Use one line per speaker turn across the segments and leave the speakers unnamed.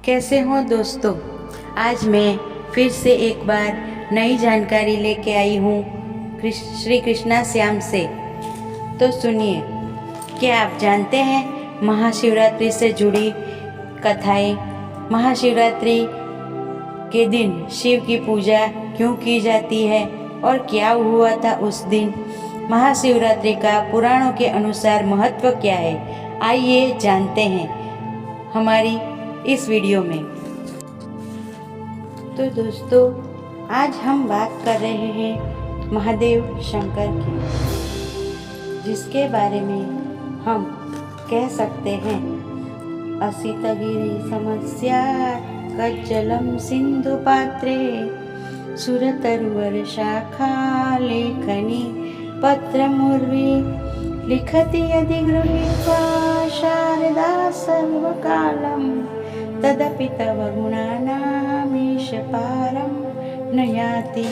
कैसे हो दोस्तों। आज मैं फिर से एक बार नई जानकारी लेके आई हूँ श्री कृष्णा श्याम से। तो सुनिए, क्या आप जानते हैं महाशिवरात्रि से जुड़ी कथाएं? महाशिवरात्रि के दिन शिव की पूजा क्यों की जाती है और क्या हुआ था उस दिन? महाशिवरात्रि का पुराणों के अनुसार महत्व क्या है? आइए जानते हैं हमारी इस वीडियो में। तो दोस्तों, आज हम बात कर रहे हैं महादेव शंकर की, जिसके बारे में हम कह सकते हैं असितगिरि समस्या कज्जलम सिंधु पात्रे सुरतरुवर शाखा लेखनी पत्रमुर्वी लिखति यदि गृहीत्वा शारदा सर्वकालम तदपि तव गुणानामीश पारम न याति।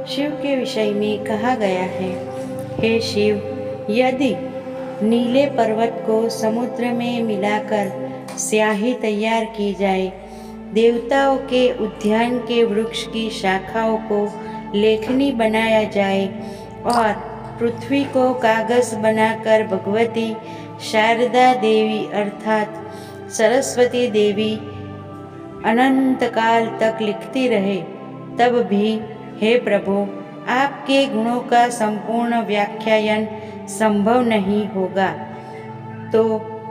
शिव के विषय में कहा गया है, हे शिव, यदि नीले पर्वत को समुद्र में मिलाकर स्याही तैयार की जाए, देवताओं के उद्यान के वृक्ष की शाखाओं को लेखनी बनाया जाए और पृथ्वी को कागज बनाकर भगवती शारदा देवी अर्थात सरस्वती देवी अनंत काल तक लिखती रहे, तब भी हे प्रभु, आपके गुणों का संपूर्ण व्याख्यान संभव नहीं होगा। तो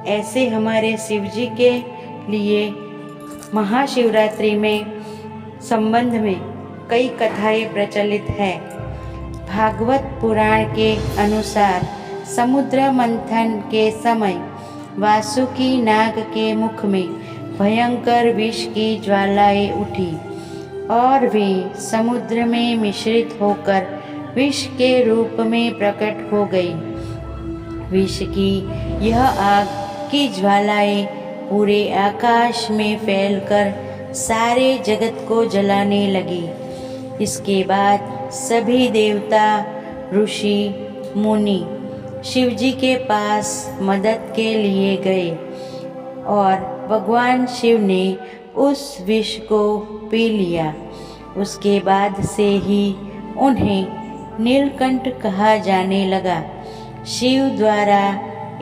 ऐसे हमारे शिव जी के लिए महाशिवरात्रि में संबंध में कई कथाएं प्रचलित है। भागवत पुराण के अनुसार समुद्र मंथन के समय वासुकी नाग के मुख में भयंकर विष की ज्वालाएं उठी और वे समुद्र में मिश्रित होकर विष के रूप में प्रकट हो गई। विष की यह आग की ज्वालाएं पूरे आकाश में फैलकर सारे जगत को जलाने लगी। इसके बाद सभी देवता, ऋषि, मुनि शिव जी के पास मदद के लिए गए और भगवान शिव ने उस विष को पी लिया। उसके बाद से ही उन्हें नीलकंठ कहा जाने लगा। शिव द्वारा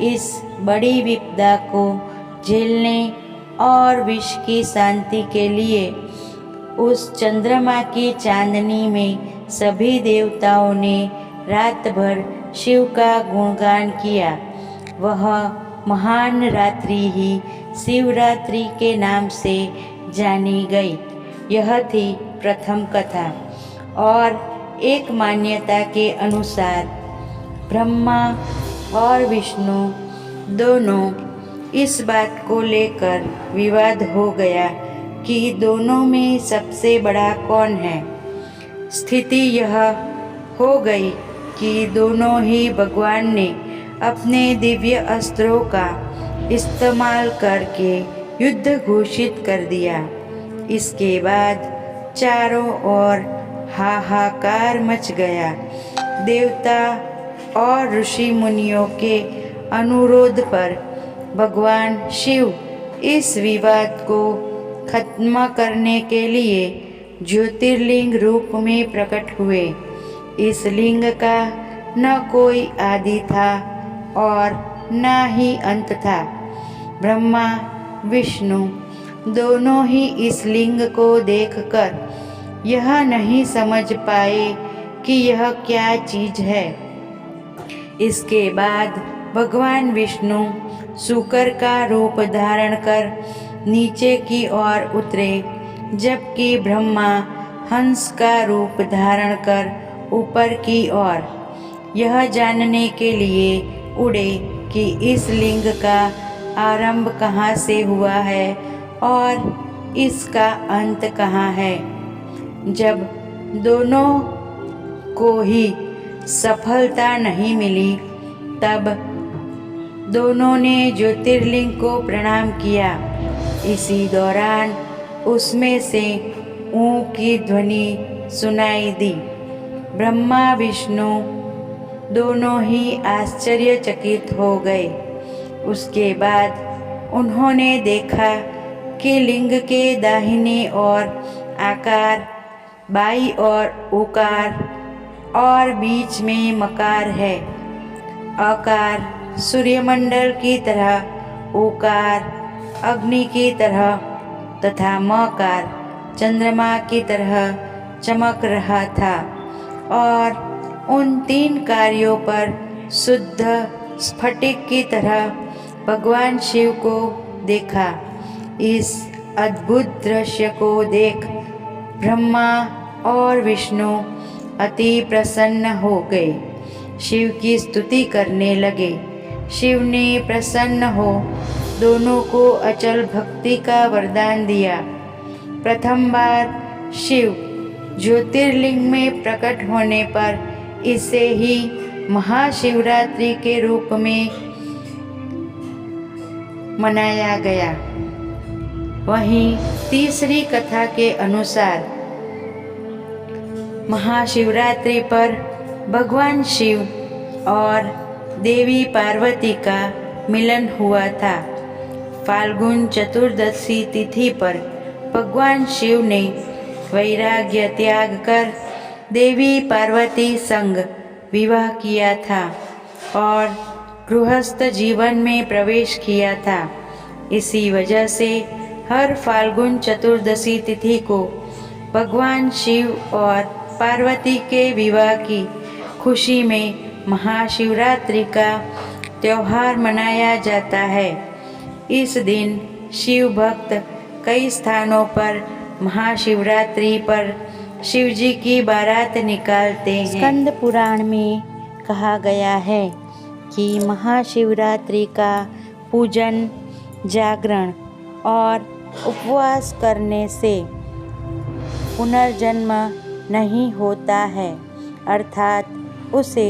इस बड़ी विपदा को झेलने और विष की शांति के लिए उस चंद्रमा की चांदनी में सभी देवताओं ने रात भर शिव का गुणगान किया। वह महान रात्रि ही शिवरात्रि के नाम से जानी गई। यह थी प्रथम कथा। और एक मान्यता के अनुसार ब्रह्मा और विष्णु दोनों इस बात को लेकर विवाद हो गया कि दोनों में सबसे बड़ा कौन है। स्थिति यह हो गई कि दोनों ही भगवान ने अपने दिव्य अस्त्रों का इस्तेमाल करके युद्ध घोषित कर दिया। इसके बाद चारों ओर हाहाकार मच गया। देवता और ऋषि मुनियों के अनुरोध पर भगवान शिव इस विवाद को खत्म करने के लिए ज्योतिर्लिंग रूप में प्रकट हुए। इस लिंग का न कोई आदि था और न ही अंत था। ब्रह्मा विष्णु दोनों ही इस लिंग को देखकर यह नहीं समझ पाए कि यह क्या चीज है। इसके बाद भगवान विष्णु शूकर का रूप धारण कर नीचे की ओर उतरे, जबकि ब्रह्मा हंस का रूप धारण कर ऊपर की ओर यह जानने के लिए उड़े कि इस लिंग का आरंभ कहाँ से हुआ है और इसका अंत कहाँ है। जब दोनों को ही सफलता नहीं मिली, तब दोनों ने ज्योतिर्लिंग को प्रणाम किया। इसी दौरान उसमें से ऊँ की ध्वनि सुनाई दी। ब्रह्मा विष्णु दोनों ही आश्चर्यचकित हो गए। उसके बाद उन्होंने देखा के लिंग के दाहिने ओर आकार, बाईं ओर उकार और बीच में मकार है। अकार सूर्यमंडल की तरह, उकार अग्नि की तरह तथा मकार चंद्रमा की तरह चमक रहा था और उन तीन कार्यों पर शुद्ध स्फटिक की तरह भगवान शिव को देखा। इस अद्भुत दृश्य को देख ब्रह्मा और विष्णु अति प्रसन्न हो गए, शिव की स्तुति करने लगे। शिव ने प्रसन्न हो दोनों को अचल भक्ति का वरदान दिया। प्रथम बार शिव ज्योतिर्लिंग में प्रकट होने पर इसे ही महाशिवरात्रि के रूप में मनाया गया। वहीं तीसरी कथा के अनुसार महाशिवरात्रि पर भगवान शिव और देवी पार्वती का मिलन हुआ था। फाल्गुन चतुर्दशी तिथि पर भगवान शिव ने वैराग्य त्याग कर देवी पार्वती संग विवाह किया था और गृहस्थ जीवन में प्रवेश किया था। इसी वजह से हर फाल्गुन चतुर्दशी तिथि को भगवान शिव और पार्वती के विवाह की खुशी में महाशिवरात्रि का त्यौहार मनाया जाता है। इस दिन शिव भक्त कई स्थानों पर महाशिवरात्रि पर शिव जी की बारात निकालते हैं। स्कंद पुराण में कहा गया है कि महाशिवरात्रि का पूजन, जागरण और उपवास करने से पुनर्जन्म नहीं होता है, अर्थात उसे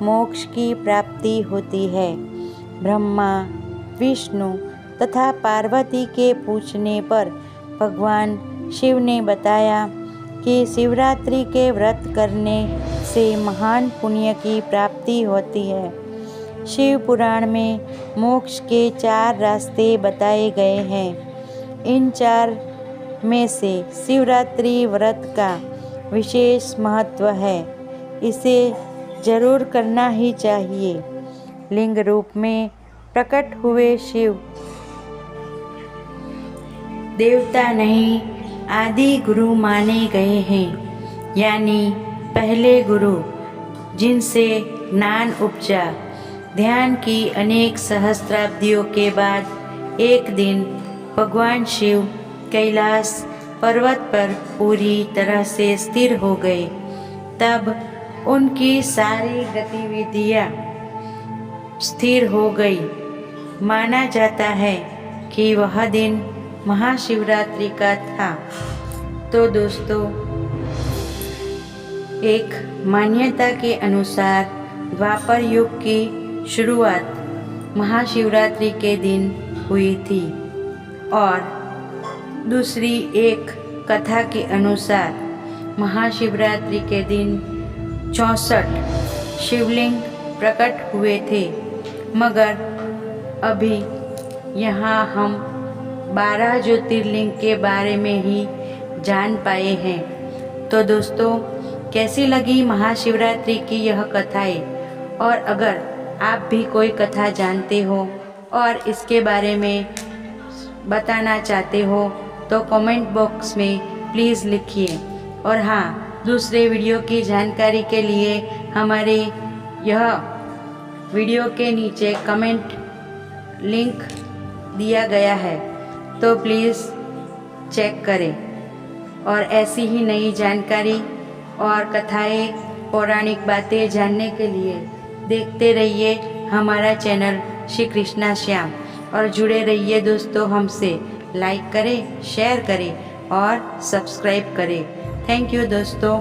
मोक्ष की प्राप्ति होती है। ब्रह्मा, विष्णु तथा पार्वती के पूछने पर भगवान शिव ने बताया कि शिवरात्रि के व्रत करने से महान पुण्य की प्राप्ति होती है। शिव पुराण में मोक्ष के 4 रास्ते बताए गए हैं। इन 4 में से शिवरात्रि व्रत का विशेष महत्व है। इसे जरूर करना ही चाहिए। लिंग रूप में प्रकट हुए शिव देवता नहीं, आदि गुरु माने गए हैं, यानी पहले गुरु जिनसे ज्ञान उपजा। ध्यान की अनेक सहस्त्राब्दियों के बाद एक दिन भगवान शिव कैलाश पर्वत पर पूरी तरह से स्थिर हो गए। तब उनकी सारी गतिविधियाँ स्थिर हो गई। माना जाता है कि वह दिन महाशिवरात्रि का था। तो दोस्तों, एक मान्यता के अनुसार द्वापर युग की शुरुआत महाशिवरात्रि के दिन हुई थी और दूसरी एक कथा के अनुसार महाशिवरात्रि के दिन 64 शिवलिंग प्रकट हुए थे, मगर अभी यहाँ हम 12 ज्योतिर्लिंग के बारे में ही जान पाए हैं। तो दोस्तों, कैसी लगी महाशिवरात्रि की यह कथाएं? और अगर आप भी कोई कथा जानते हो और इसके बारे में बताना चाहते हो तो कमेंट बॉक्स में प्लीज़ लिखिए। और हाँ, दूसरे वीडियो की जानकारी के लिए हमारे यह वीडियो के नीचे कमेंट लिंक दिया गया है, तो प्लीज़ चेक करें। और ऐसी ही नई जानकारी और कथाएं, पौराणिक बातें जानने के लिए देखते रहिए हमारा चैनल श्री कृष्णा श्याम और जुड़े रहिए दोस्तों हमसे। लाइक करें, शेयर करें और सब्सक्राइब करें। थैंक यू दोस्तों।